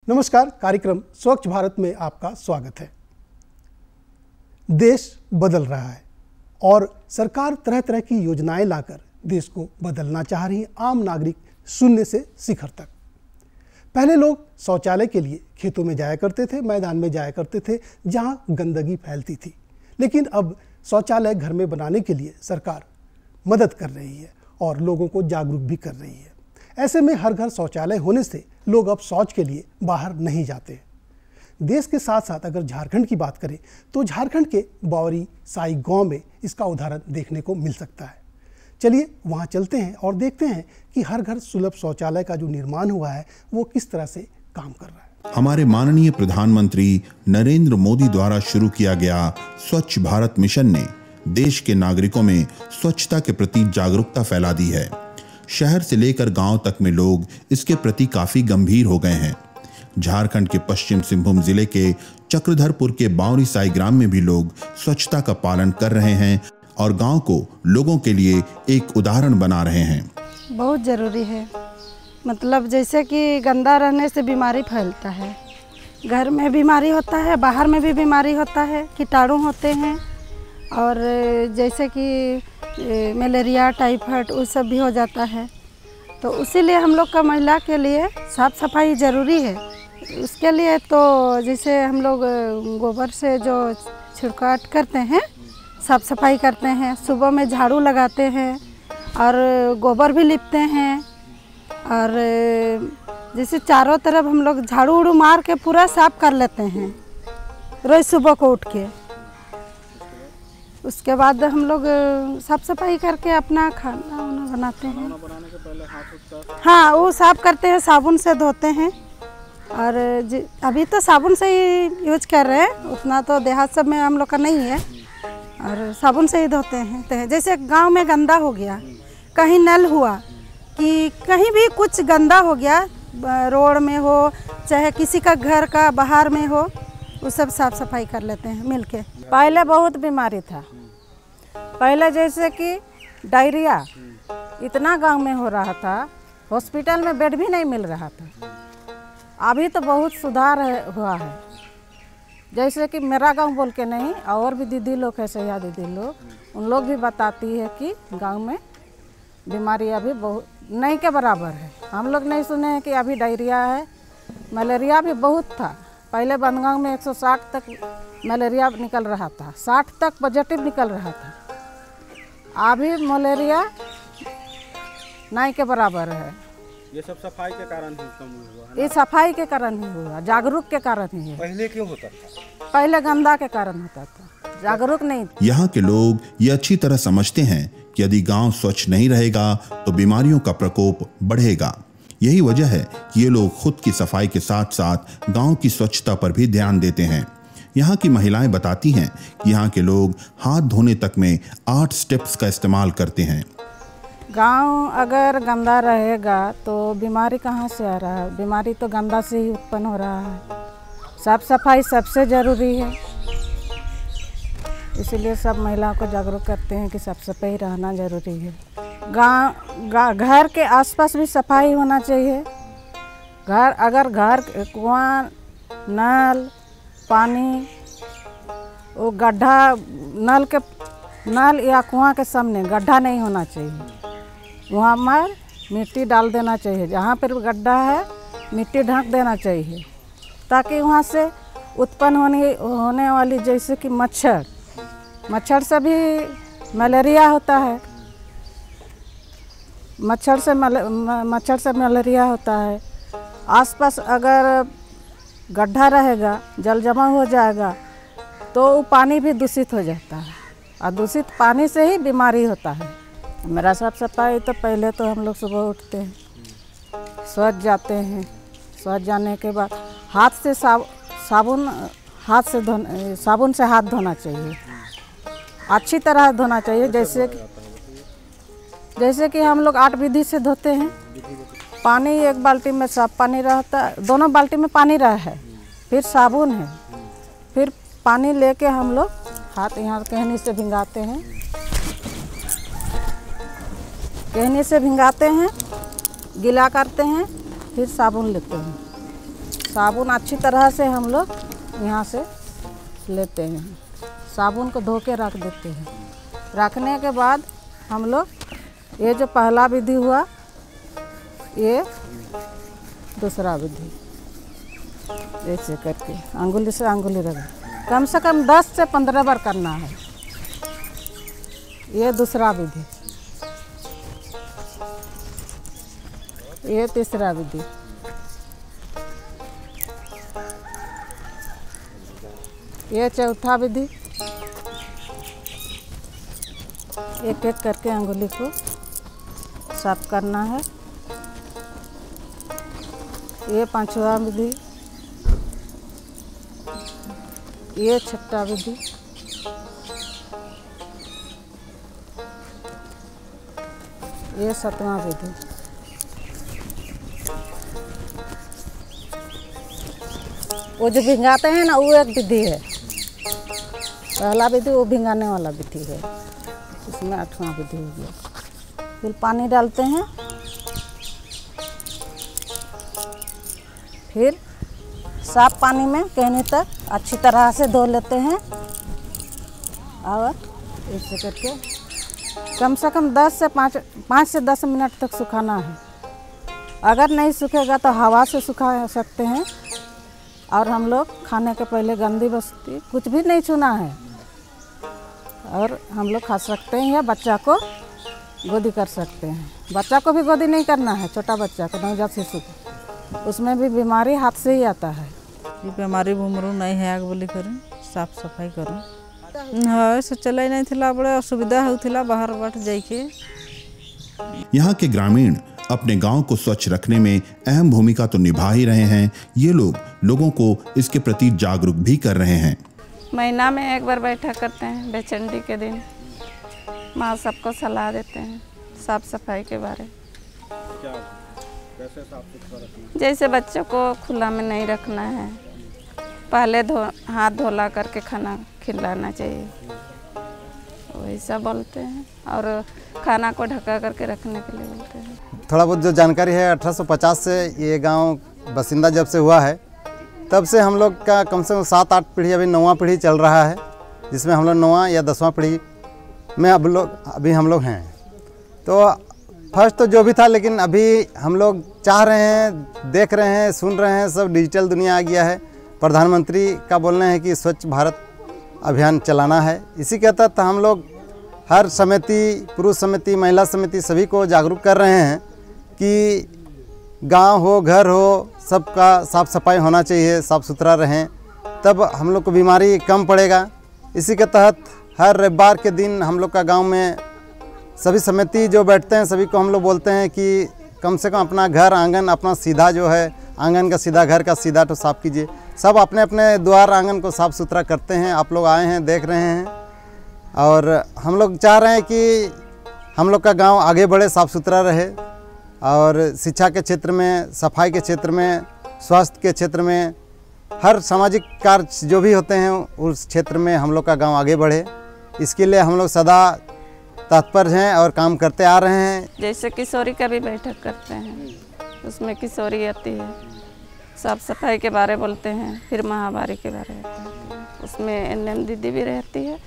नमस्कार, कार्यक्रम स्वच्छ भारत में आपका स्वागत है। देश बदल रहा है और सरकार तरह तरह की योजनाएं लाकर देश को बदलना चाह रही है। आम नागरिक शून्य से शिखर तक। पहले लोग शौचालय के लिए खेतों में जाया करते थे, मैदान में जाया करते थे जहां गंदगी फैलती थी, लेकिन अब शौचालय घर में बनाने के लिए सरकार मदद कर रही है और लोगों को जागरूक भी कर रही है। ऐसे में हर घर शौचालय होने से लोग अब शौच के लिए बाहर नहीं जाते। देश के साथ साथ अगर झारखंड की बात करें तो झारखंड के बावरी साई गांव में इसका उदाहरण देखने को मिल सकता है। चलिए वहां चलते हैं और देखते हैं कि हर घर सुलभ शौचालय का जो निर्माण हुआ है वो किस तरह से काम कर रहा है। हमारे माननीय प्रधानमंत्री नरेंद्र मोदी द्वारा शुरू किया गया स्वच्छ भारत मिशन ने देश के नागरिकों में स्वच्छता के प्रति जागरूकता फैला दी है। शहर से लेकर गांव तक में लोग इसके प्रति काफी गंभीर हो गए हैं। झारखंड के पश्चिम सिंहभूम जिले के चक्रधरपुर के बावरी साई ग्राम में भी लोग स्वच्छता का पालन कर रहे हैं और गांव को लोगों के लिए एक उदाहरण बना रहे हैं। बहुत ज़रूरी है, मतलब जैसे कि गंदा रहने से बीमारी फैलता है। घर में बीमारी होता है, बाहर में भी बीमारी होता है, कीटाणु होते हैं और जैसे कि मलेरिया, टाइफाइड वो सब भी हो जाता है। तो उसीलिए हम लोग का महिला के लिए साफ़ सफाई ज़रूरी है। उसके लिए तो जैसे हम लोग गोबर से जो छिड़काव करते हैं, साफ़ सफाई करते हैं, सुबह में झाड़ू लगाते हैं और गोबर भी लिपते हैं और जैसे चारों तरफ हम लोग झाड़ू उड़ू मार के पूरा साफ़ कर लेते हैं रोज़ सुबह को उठ के। उसके बाद हम लोग साफ़ सफाई करके अपना खाना वाना बनाते हैं। बनाने से पहले हाथ हाँ, वो साफ़ करते हैं, साबुन से धोते हैं और अभी तो साबुन से ही यूज कर रहे हैं, उतना तो देहात सब में हम लोग का नहीं है और साबुन से ही धोते हैं। जैसे गांव में गंदा हो गया, कहीं नल हुआ कि कहीं भी कुछ गंदा हो गया, रोड में हो चाहे किसी का घर का बाहर में हो, वो सब साफ़ सफाई कर लेते हैं मिल के। पहले बहुत बीमारी था, पहले जैसे कि डायरिया इतना गांव में हो रहा था, हॉस्पिटल में बेड भी नहीं मिल रहा था। अभी तो बहुत सुधार हुआ है। जैसे कि मेरा गांव बोल के नहीं, और भी दीदी लोग है, सैया दीदी लोग, उन लोग भी बताती है कि गांव में बीमारी अभी बहुत नहीं के बराबर है। हम लोग नहीं सुने हैं कि अभी डायरिया है। मलेरिया भी बहुत था, पहले बनगांव में 160 तक मलेरिया निकल रहा था, 60 तक पॉजिटिव निकल रहा था। अभी मलेरिया नहीं के बराबर है। ये सब सफाई के कारण ही कम हुआ है। ये सफाई के कारण ही हुआ, जागरूक के कारण ही है। पहले क्यों होता था? पहले गंदा के कारण होता था, जागरूक नहीं। यहाँ के लोग ये अच्छी तरह समझते हैं कि यदि गांव स्वच्छ नहीं रहेगा तो बीमारियों का प्रकोप बढ़ेगा। यही वजह है कि ये लोग खुद की सफाई के साथ साथ गांव की स्वच्छता पर भी ध्यान देते हैं। यहाँ की महिलाएं बताती हैं कि यहाँ के लोग हाथ धोने तक में 8 स्टेप्स का इस्तेमाल करते हैं। गांव अगर गंदा रहेगा तो बीमारी कहाँ से आ रहा है? बीमारी तो गंदा से ही उत्पन्न हो रहा है। साफ सफाई सबसे ज़रूरी है, इसीलिए सब महिलाओं को जागरूक करते हैं कि साफ सफाई रहना ज़रूरी है। घर के आसपास भी सफाई होना चाहिए। अगर घर कुआं, नल, पानी, वो गड्ढा, नल या कुआं के सामने गड्ढा नहीं होना चाहिए। वहाँ पर मिट्टी डाल देना चाहिए, जहाँ पर गड्ढा है मिट्टी ढक देना चाहिए, ताकि वहाँ से उत्पन्न होने वाली जैसे कि मच्छर से भी मलेरिया होता है। मच्छर से मलेरिया होता है। आसपास अगर गड्ढा रहेगा, जल जमा हो जाएगा तो वो पानी भी दूषित हो जाता है और दूषित पानी से ही बीमारी होता है। मेरा साफ सफाई तो पहले तो हम लोग सुबह उठते हैं, स्वच्छ जाते हैं, स्वच्छ जाने के बाद हाथ से साबुन से हाथ धोना चाहिए, अच्छी तरह धोना चाहिए। जैसे कि हम लोग 8 विधि से धोते हैं। पानी एक बाल्टी में साफ पानी रहता है, दोनों बाल्टी में पानी रहा है, फिर साबुन है, फिर पानी लेके हम लोग हाथ यहाँ कहनी से भिंगाते हैं, गीला करते हैं, फिर साबुन लेते हैं। साबुन अच्छी तरह से हम लोग यहाँ से लेते हैं। साबुन को धो के रख देते हैं। रखने के बाद हम लोग ये जो पहला विधि हुआ, ये दूसरा विधि, ऐसे करके अंगुली से अंगुली रगड़ कम से कम 10 से 15 बार करना है। ये दूसरा विधि, ये तीसरा विधि, ये चौथा विधि। एक एक करके अंगुली को साफ करना है। ये पांचवा विधि, ये छठा विधि, ये सातवां विधि। वो जो भिंगाते हैं ना, वो एक विधि है। पहला विधि वो भिंगाने वाला विधि है, इसमें 8वां विधि हो गया। फिर पानी डालते हैं, फिर साफ पानी में कहने तक अच्छी तरह से धो लेते हैं और ऐसे करके कम से कम 5 से 10 मिनट तक सुखाना है। अगर नहीं सूखेगा तो हवा से सुखा सकते हैं। और हम लोग खाने के पहले गंदी बस्ती कुछ भी नहीं छूना है, और हम लोग खा सकते हैं या बच्चा को गोदी कर सकते हैं। बच्चा को भी गोदी नहीं करना है, छोटा बच्चा को, नवजात शिशु को, उसमें भी बीमारी हाथ से ही आता है। ये बीमारी बुमरू नहीं है आगे बोली करूँ, साफ सफाई करूँ। हाँ, शौचालय नहीं थिला, बड़े असुविधा होता बाहर बाट जाके। यहाँ के ग्रामीण अपने गांव को स्वच्छ रखने में अहम भूमिका तो निभा ही रहे हैं, ये लोग लोगों को इसके प्रति जागरूक भी कर रहे हैं। महीना में एक बार बैठक करते हैं, बेचंडी के दिन। माँ सबको सलाह देते हैं साफ सफाई के बारे। क्या कैसे साफ सुथरा रखना? जैसे बच्चों को खुला में नहीं रखना है, पहले हाथ धोला करके खाना खिलाना चाहिए, वही सब बोलते हैं। और खाना को ढका करके रखने के लिए बोलते हैं। थोड़ा बहुत जो जानकारी है, 1850 से ये गांव बसिंदा जब से हुआ है, तब से हम लोग का कम से कम 7-8 पीढ़ी, अभी 9वां पीढ़ी चल रहा है, जिसमें हम लोग 9वां या 10वां पीढ़ी में अभी हम लोग हैं। तो फर्स्ट तो जो भी था, लेकिन अभी हम लोग चाह रहे हैं, देख रहे हैं, सुन रहे हैं, सब डिजिटल दुनिया आ गया है। प्रधानमंत्री का बोलना है कि स्वच्छ भारत अभियान चलाना है। इसी के तहत हम लोग हर समिति, पुरुष समिति, महिला समिति, सभी को जागरूक कर रहे हैं कि गांव हो, घर हो, सबका साफ़ सफाई होना चाहिए, साफ़ सुथरा रहें, तब हम लोग को बीमारी कम पड़ेगा। इसी के तहत हर रविवार के दिन हम लोग का गांव में सभी समिति जो बैठते हैं, सभी को हम लोग बोलते हैं कि कम से कम अपना घर आंगन, अपना सीधा जो है आंगन का सीधा, घर का सीधा तो साफ़ कीजिए। सब अपने अपने द्वार आंगन को साफ़ सुथरा करते हैं। आप लोग आए हैं, देख रहे हैं, और हम लोग चाह रहे हैं कि हम लोग का गांव आगे बढ़े, साफ़ सुथरा रहे, और शिक्षा के क्षेत्र में, सफाई के क्षेत्र में, स्वास्थ्य के क्षेत्र में, हर सामाजिक कार्य जो भी होते हैं उस क्षेत्र में हम लोग का गांव आगे बढ़े। इसके लिए हम लोग सदा तत्पर हैं और काम करते आ रहे हैं। जैसे किशोरी का भी बैठक करते हैं, उसमें किशोरी आती है, साफ सफाई के बारे बोलते हैं, फिर महामारी के बारे में, उसमें एनएम दीदी भी रहती है,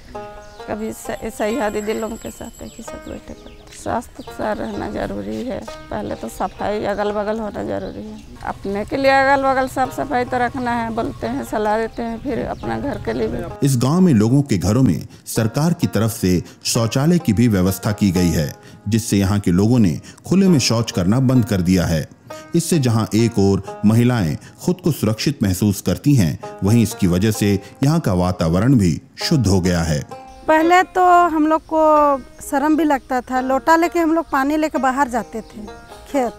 कभी सहिया दीदी लोगों के साथ एक ही साथ बैठे करते। स्वास्थ्य अच्छा रहना जरूरी है, पहले तो सफाई अगल बगल होना जरूरी है। अपने के लिए अगल बगल साफ सफाई तो रखना है, बोलते हैं, सलाह देते हैं, फिर अपना घर के लिए भी। इस गांव में लोगों के घरों में सरकार की तरफ से शौचालय की भी व्यवस्था की गई है, जिससे यहाँ के लोगों ने खुले में शौच करना बंद कर दिया है। इससे जहां एक ओर महिलाएं खुद को सुरक्षित महसूस करती हैं, वहीं इसकी वजह से यहाँ का वातावरण भी शुद्ध हो गया है। पहले तो हम लोग को शर्म भी लगता था, लोटा लेके हम लोग पानी लेके बाहर जाते थे खेत,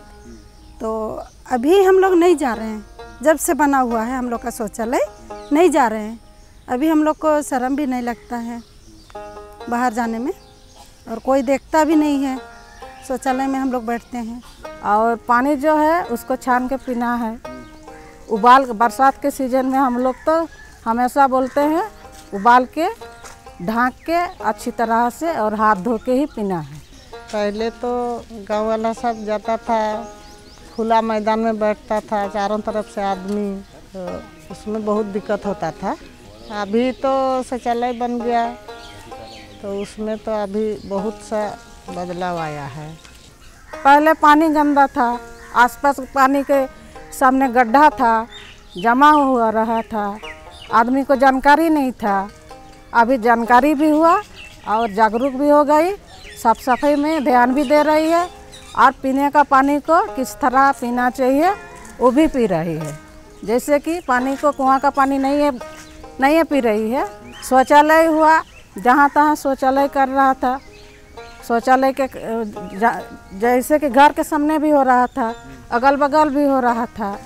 तो अभी हम लोग नहीं जा रहे हैं। जब से बना हुआ है हम लोग का शौचालय, नहीं जा रहे हैं। अभी हम लोग को शर्म भी नहीं लगता है बाहर जाने में, और कोई देखता भी नहीं है। शौचालय में हम लोग बैठते हैं। और पानी जो है उसको छान के पीना है, उबाल। बरसात के सीजन में हम लोग तो हमेशा बोलते हैं उबाल के, ढाँक के अच्छी तरह से और हाथ धो के ही पीना है। पहले तो गांव वाला सब जाता था, खुला मैदान में बैठता था, चारों तरफ से आदमी तो उसमें बहुत दिक्कत होता था। अभी तो शौचालय बन गया तो उसमें तो अभी बहुत सा बदलाव आया है। पहले पानी गंदा था, आसपास पानी के सामने गड्ढा था, जमा हुआ रहा था, आदमी को जानकारी नहीं था। अभी जानकारी भी हुआ और जागरूक भी हो गई, साफ सफाई में ध्यान भी दे रही है और पीने का पानी को किस तरह पीना चाहिए वो भी पी रही है। जैसे कि पानी को कुआं का पानी नहीं है पी रही है। शौचालय हुआ, जहाँ तहाँ शौचालय कर रहा था, शौचालय के जैसे कि घर के सामने भी हो रहा था, अगल बगल भी हो रहा था।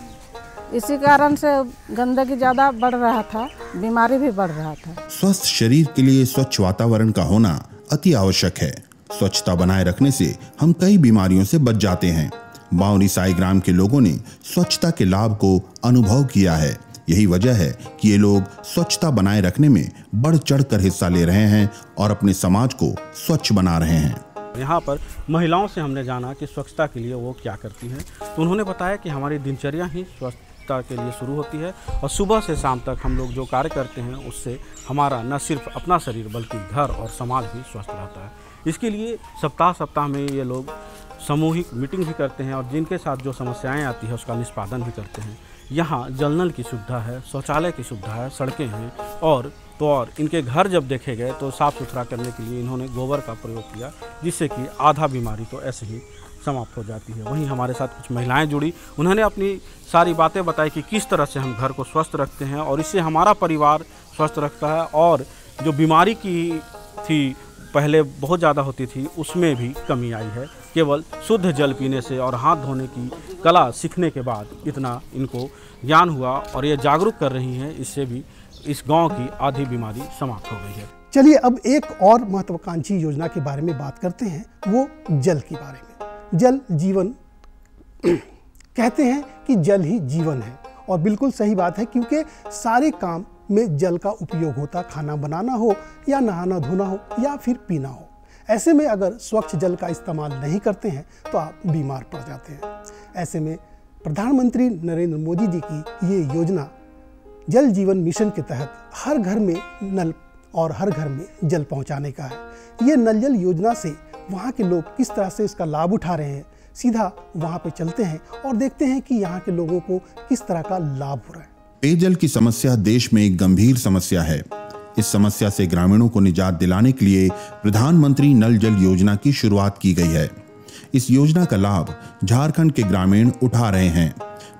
इसी कारण से गंदगी ज़्यादा बढ़ रहा था, बीमारी भी बढ़ रहा था। स्वस्थ शरीर के लिए स्वच्छ वातावरण का होना अति आवश्यक है। स्वच्छता बनाए रखने से हम कई बीमारियों से बच जाते हैं। बावरी साई ग्राम के लोगों ने स्वच्छता के लाभ को अनुभव किया है। यही वजह है कि ये लोग स्वच्छता बनाए रखने में बढ़ चढ़कर हिस्सा ले रहे हैं और अपने समाज को स्वच्छ बना रहे हैं। यहाँ पर महिलाओं से हमने जाना कि स्वच्छता के लिए वो क्या करती हैं, तो उन्होंने बताया कि हमारी दिनचर्या ही स्वच्छता के लिए शुरू होती है और सुबह से शाम तक हम लोग जो कार्य करते हैं उससे हमारा न सिर्फ अपना शरीर बल्कि घर और समाज भी स्वस्थ रहता है। इसके लिए सप्ताह में ये लोग सामूहिक मीटिंग भी करते हैं और जिनके साथ जो समस्याएं आती है उसका निष्पादन भी करते हैं। यहाँ जल नल की सुविधा है, शौचालय की सुविधा है, सड़कें हैं और इनके घर जब देखे गए तो साफ़ सुथरा करने के लिए इन्होंने गोबर का प्रयोग किया, जिससे कि आधा बीमारी तो ऐसे ही समाप्त हो जाती है। वहीं हमारे साथ कुछ महिलाएं जुड़ी, उन्होंने अपनी सारी बातें बताई कि किस तरह से हम घर को स्वस्थ रखते हैं और इससे हमारा परिवार स्वस्थ रखता है और जो बीमारी की थी पहले बहुत ज़्यादा होती थी उसमें भी कमी आई है। केवल शुद्ध जल पीने से और हाथ धोने की कला सीखने के बाद इतना इनको ज्ञान हुआ और ये जागरूक कर रही हैं, इससे भी इस गांव की आधी बीमारी समाप्त हो गई है। चलिए अब एक और महत्वाकांक्षी योजना के बारे में बात करते हैं, वो जल के बारे में। जल जीवन कहते हैं कि जल ही जीवन है और बिल्कुल सही बात है, क्योंकि सारे काम में जल का उपयोग होता, खाना बनाना हो या नहाना धोना हो या फिर पीना हो। ऐसे में अगर स्वच्छ जल का इस्तेमाल नहीं करते हैं तो आप बीमार पड़ जाते हैं। ऐसे में प्रधानमंत्री नरेंद्र मोदी जी की ये योजना जल जीवन मिशन के तहत हर घर में नल और हर घर में जल पहुंचाने का है। ये नल जल योजना से वहाँ के लोग किस तरह से इसका लाभ उठा रहे हैं, सीधा वहाँ पे चलते हैं और देखते हैं कि यहाँ के लोगों को किस तरह का लाभ हो रहा है। पेयजल की समस्या देश में एक गंभीर समस्या है। इस समस्या से ग्रामीणों को निजात दिलाने के लिए प्रधानमंत्री नल जल योजना की शुरुआत की गई है। इस योजना का लाभ झारखंड के ग्रामीण उठा रहे हैं।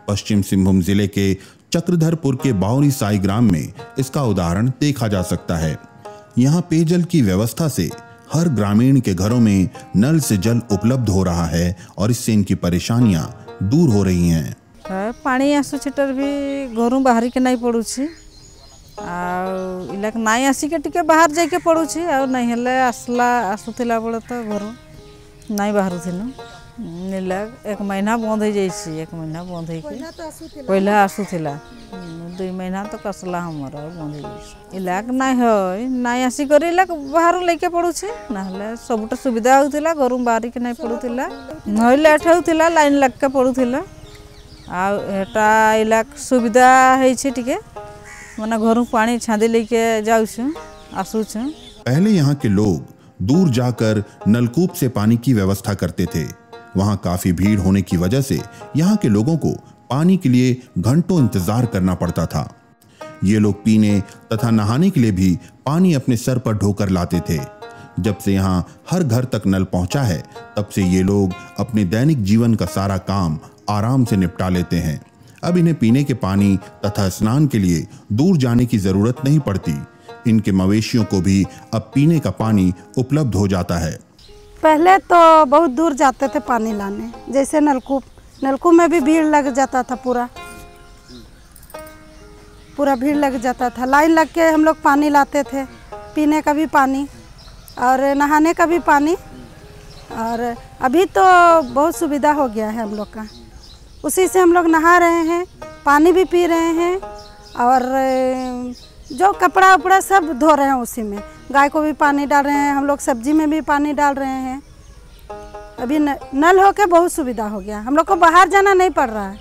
पश्चिम सिंहभूम जिले के चक्रधरपुर के बावरी साई ग्राम में इसका उदाहरण देखा जा सकता है। यहाँ पेयजल की व्यवस्था से हर ग्रामीण के घरों में नल से जल उपलब्ध हो रहा है और इससे इनकी परेशानियां दूर हो रही हैं। पानी आसुछेटर भी घर बाहर के नहीं पड़ुछि इलाक नहीं आसिके टिके बाहर जाके पड़ुछि और नहीं हेले आसुला बेले तो घर नहीं बाहर इलाक 1 महीना बंद हो जाइए। 1 महीना बंद हो पहले आसुला 2 महीना तो कसला हमारा बंद हो इलाक नहीं है नहीं आसिक इलाक बाहर लेके पड़ुछि ना सबुटा सुविधा होता घर बाहर के नहीं पड़ूला नहीं लेट होता लाइन लग के पड़ूला आटा इलाक सुविधा है टिके माने घर पानी छादी लेके जाऊँ आसूँ। पहले यहाँ के लोग दूर जाकर नलकूप से पानी की व्यवस्था करते थे। वहाँ काफी भीड़ होने की वजह से यहाँ के लोगों को पानी के लिए घंटों इंतजार करना पड़ता था। ये लोग पीने तथा नहाने के लिए भी पानी अपने सर पर ढोकर लाते थे। जब से यहाँ हर घर तक नल पहुँचा है तब से ये लोग अपने दैनिक जीवन का सारा काम आराम से निपटा लेते हैं। अब इन्हें पीने के पानी तथा स्नान के लिए दूर जाने की जरूरत नहीं पड़ती। इनके मवेशियों को भी अब पीने का पानी उपलब्ध हो जाता है। पहले तो बहुत दूर जाते थे पानी लाने, जैसे नलकूप में भी भीड़ लग जाता था, पूरा भीड़ लग जाता था। लाइन लग के हम लोग पानी लाते थे, पीने का भी पानी और नहाने का भी पानी। और अभी तो बहुत सुविधा हो गया है हम लोग का, उसी से हम लोग नहा रहे हैं, पानी भी पी रहे हैं और जो कपड़ा उपड़ा सब धो रहे हैं उसी में। गाय को भी पानी डाल रहे हैं हम लोग, सब्जी में भी पानी डाल रहे हैं। अभी नल हो के बहुत सुविधा हो गया, हम लोग को बाहर जाना नहीं पड़ रहा है।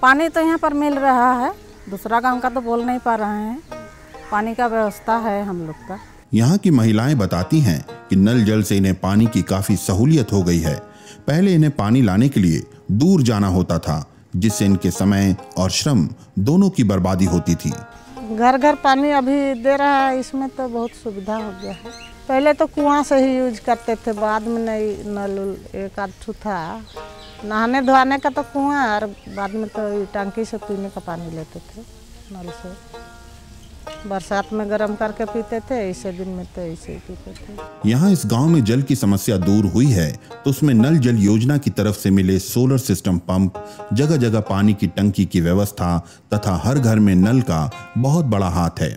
पानी तो यहाँ पर मिल रहा है, दूसरा गांव का तो बोल नहीं पा रहे हैं। पानी का व्यवस्था है हम लोग का। यहाँ की महिलाएं बताती हैं कि नल जल से इन्हें पानी की काफी सहूलियत हो गई है। पहले इन्हें पानी लाने के लिए दूर जाना होता था, जिससे इनके समय और श्रम दोनों की बर्बादी होती थी। घर घर पानी अभी दे रहा है, इसमें तो बहुत सुविधा हो गया है। पहले तो कुआं से ही यूज करते थे, बाद में नहीं नल एक आध ठू था। नहाने धोने का तो कुआं, और बाद में तो टंकी से पीने का पानी लेते थे नल से। बरसात में गर्म करके पीते थे, ऐसे दिन में तो ऐसे ही पीते थे। यहाँ इस गांव में जल की समस्या दूर हुई है तो उसमें नल जल योजना की तरफ से मिले सोलर सिस्टम पंप, जगह जगह पानी की टंकी की व्यवस्था तथा हर घर में नल का बहुत बड़ा हाथ है।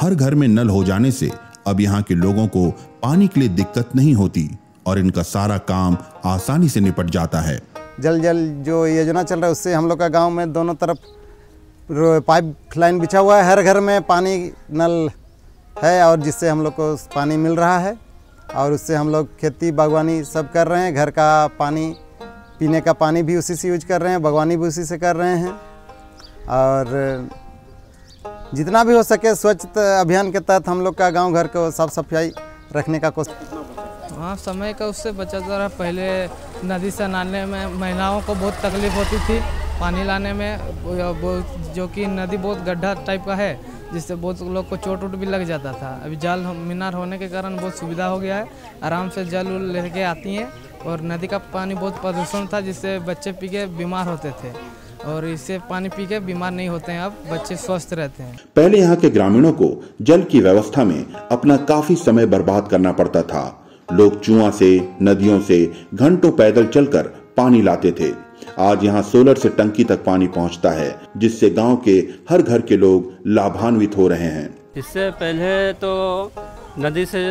हर घर में नल हो जाने से अब यहाँ के लोगों को पानी के लिए दिक्कत नहीं होती और इनका सारा काम आसानी से निपट जाता है। जल जल जो योजना चल रहा है उससे हम लोग का गाँव में दोनों तरफ पाइप लाइन बिछा हुआ है। हर घर में पानी नल है और जिससे हम लोग को पानी मिल रहा है और उससे हम लोग खेती बागवानी सब कर रहे हैं। घर का पानी, पीने का पानी भी उसी से यूज कर रहे हैं, बागवानी भी उसी से कर रहे हैं। और जितना भी हो सके स्वच्छ अभियान के तहत हम लोग का गांव घर को साफ सफाई रखने का कोशिश। हाँ, समय का उससे बचा जा रहा। पहले नदी से नहाने में महिलाओं को बहुत तकलीफ होती थी पानी लाने में, जो कि नदी बहुत गड्ढा टाइप का है, जिससे बहुत लोग को चोट भी लग जाता था। अभी जल मीनार होने के कारण बहुत सुविधा हो गया है, आराम से जल लेके आती हैं। और नदी का पानी बहुत प्रदूषण था, जिससे बच्चे पी के बीमार होते थे, और इससे पानी पी के बीमार नहीं होते हैं। अब बच्चे स्वस्थ रहते हैं। पहले यहाँ के ग्रामीणों को जल की व्यवस्था में अपना काफी समय बर्बाद करना पड़ता था। लोग कुआं से, नदियों से घंटों पैदल चलकर पानी लाते थे। आज यहाँ सोलर से टंकी तक पानी पहुँचता है, जिससे गांव के हर घर के लोग लाभान्वित हो रहे हैं। इससे पहले तो नदी से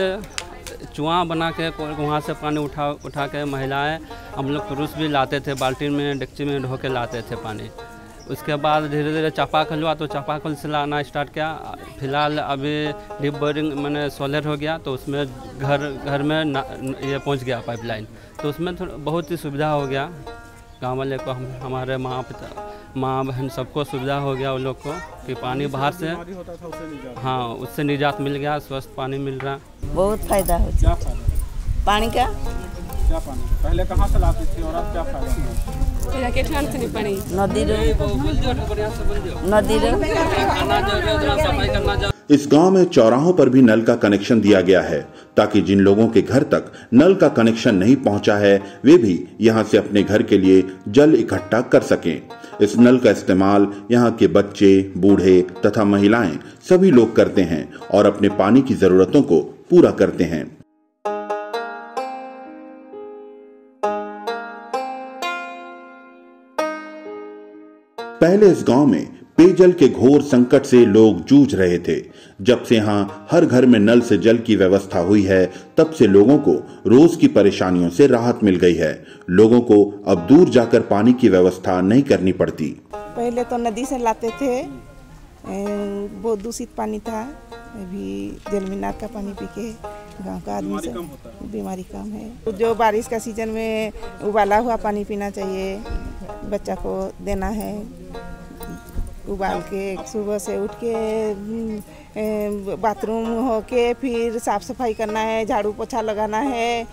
कुआं बना के वहाँ से पानी उठा के महिलाएं, हम लोग पुरुष भी लाते थे, बाल्टी में डेक्ची में ढो के लाते थे पानी। उसके बाद धीरे धीरे चापाकल हुआ तो चापाकल से लाना स्टार्ट किया। फिलहाल अभी डीप बोरिंग मैंने सोलर हो गया, तो उसमें घर में ये पहुंच गया पाइपलाइन, तो उसमें बहुत ही सुविधा हो गया गाँव वाले को। हमारे माँ बहन सबको सुविधा हो गया उन लोग को कि पानी बाहर से, हाँ, उससे निजात मिल गया, स्वस्थ पानी मिल रहा। बहुत फायदा हो गया पानी का। क्या पानी पहले कहाँ से लाती थी और अब क्या फायदा? इस गांव में चौराहों पर भी नल का कनेक्शन दिया गया है, ताकि जिन लोगों के घर तक नल का कनेक्शन नहीं पहुंचा है वे भी यहां से अपने घर के लिए जल इकट्ठा कर सकें। इस नल का इस्तेमाल यहां के बच्चे, बूढ़े तथा महिलाएं सभी लोग करते हैं और अपने पानी की जरूरतों को पूरा करते हैं। पहले इस गांव में पेयजल के घोर संकट से लोग जूझ रहे थे। जब से यहाँ हर घर में नल से जल की व्यवस्था हुई है, तब से लोगों को रोज की परेशानियों से राहत मिल गई है। लोगों को अब दूर जाकर पानी की व्यवस्था नहीं करनी पड़ती। पहले तो नदी से लाते थे, बहुत दूषित पानी था। अभी जल मीनार का पानी पी के गाँव का आदमी से बीमारी कम है। जो बारिश का सीजन में उबाला हुआ पानी पीना चाहिए, बच्चा को देना है उबाल के। सुबह से उठ के बाथरूम हो के फिर साफ सफाई करना है, झाड़ू पोछा लगाना है,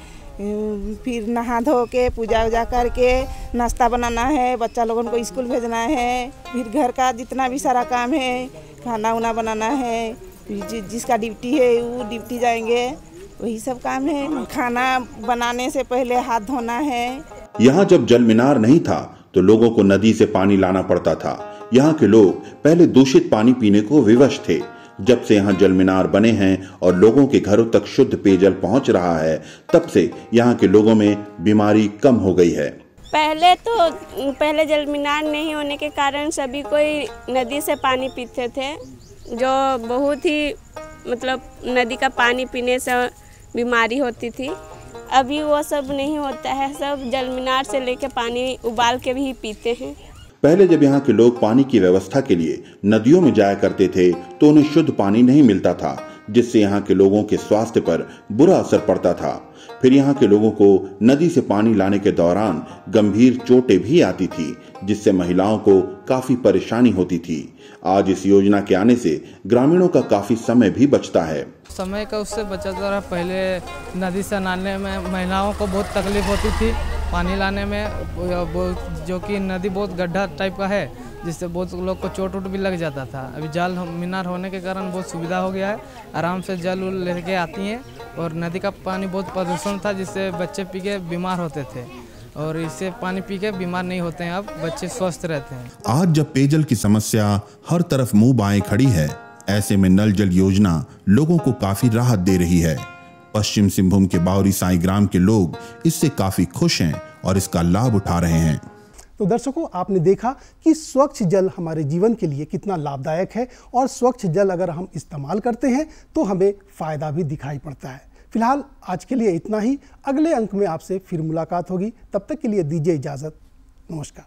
फिर नहा धो के पूजा वूजा करके नाश्ता बनाना है, बच्चा लोगों को स्कूल भेजना है, फिर घर का जितना भी सारा काम है, खाना उना बनाना है, जिसका ड्यूटी है वो ड्यूटी जाएंगे, वही सब काम है। खाना बनाने से पहले हाथ धोना है। यहाँ जब जल मीनार नहीं था तो लोगों को नदी से पानी लाना पड़ता था। यहाँ के लोग पहले दूषित पानी पीने को विवश थे। जब से यहाँ जल मीनार बने हैं और लोगों के घरों तक शुद्ध पेयजल पहुँच रहा है, तब से यहाँ के लोगों में बीमारी कम हो गई है। पहले जल मीनार नहीं होने के कारण सभी कोई नदी से पानी पीते थे, जो बहुत ही मतलब नदी का पानी पीने से बीमारी होती थी। अभी वो सब नहीं होता है, सब जल मीनार से लेके पानी उबाल के भी पीते हैं। पहले जब यहाँ के लोग पानी की व्यवस्था के लिए नदियों में जाया करते थे तो उन्हें शुद्ध पानी नहीं मिलता था, जिससे यहाँ के लोगों के स्वास्थ्य पर बुरा असर पड़ता था। फिर यहाँ के लोगों को नदी से पानी लाने के दौरान गंभीर चोटें भी आती थी, जिससे महिलाओं को काफी परेशानी होती थी। आज इस योजना के आने से ग्रामीणों का काफी समय भी बचता है। समय का उससे बचा जा रहा। पहले नदी से नहाने में महिलाओं को बहुत तकलीफ होती थी, पानी लाने में, जो कि नदी बहुत गड्ढा टाइप का है, जिससे बहुत लोग को चोट भी लग जाता था। अभी जाल मीनार होने के कारण बहुत सुविधा हो गया है, आराम से जल उल लेके आती हैं। और नदी का पानी बहुत प्रदूषण था, जिससे बच्चे पी के बीमार होते थे, और इससे पानी पी के बीमार नहीं होते हैं। अब बच्चे स्वस्थ रहते हैं। आज जब पेयजल की समस्या हर तरफ मुंह बाएं खड़ी है, ऐसे में नल जल योजना लोगों को काफी राहत दे रही है। पश्चिम सिंहभूम के बावरी साई ग्राम के लोग इससे काफी खुश हैं और इसका लाभ उठा रहे हैं। तो दर्शकों, आपने देखा कि स्वच्छ जल हमारे जीवन के लिए कितना लाभदायक है, और स्वच्छ जल अगर हम इस्तेमाल करते हैं तो हमें फायदा भी दिखाई पड़ता है। फिलहाल आज के लिए इतना ही। अगले अंक में आपसे फिर मुलाकात होगी। तब तक के लिए दीजिए इजाजत। नमस्कार।